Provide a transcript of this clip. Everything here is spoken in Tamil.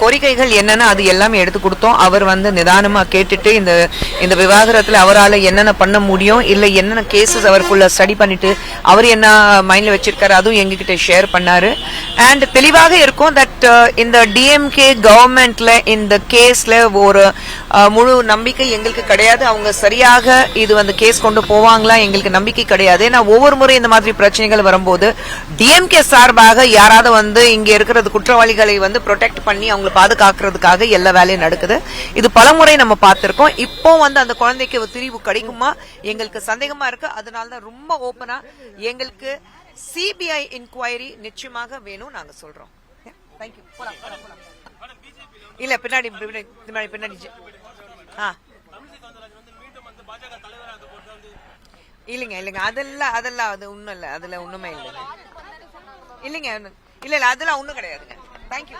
கோரிக்கைகள் என்னன்னா அது எல்லாமே எடுத்து கொடுத்தோம். அவர் நிதானமா கேட்டுட்டு இந்த விவாகரத்துல அவரால் என்னென்ன பண்ண முடியும், இல்ல என்னென்ன கேசஸ் அவருக்குள்ள ஸ்டடி பண்ணிட்டு அவர் என்ன மைண்ட்ல வச்சிருக்காரு அதுவும் எங்ககிட்ட ஷேர் பண்ணாரு. அண்ட் தெளிவாக இருக்கும் தட் இந்த டிஎம்கே கவர்மெண்ட்ல இந்த கேஸ்ல ஒரு முழு நம்பிக்கை எங்களுக்கு கிடையாது. அவங்க சரியாக இது கேஸ் கொண்டு போவாங்களா எங்களுக்கு நம்பிக்கை கிடையாது. ஏன்னா ஒவ்வொரு முறை இந்த மாதிரி பிரச்சனைகள் வரும்போது டிஎம்கே சார்பாக யாராவது இங்க இருக்கிறது குற்றவாளிகளை ப்ரொடெக்ட் பண்ணி அவங்களை பாதுகாக்கிறதுக்காக எல்லா வேலையும் நடக்குது. இது பலமுறை நம்ம பார்த்திருக்கோம். இப்போ அந்த குழந்தைக்கு தீர்வு கிடைக்குமா எங்களுக்கு சந்தேகமா இருக்கு. அதனாலதான் ரொம்ப ஓப்பனா எங்களுக்கு சிபிஐ இன்கொயரி நிச்சயமாக வேணும் நாங்க சொல்றோம். இல்ல பின்னாடி இல்லைங்க அதெல்லாம் அது ஒண்ணும் இல்ல, அதுல ஒண்ணுமே இல்லைங்க. இல்ல அதெல்லாம் ஒண்ணும் கிடையாதுங்க. தேங்க்யூ.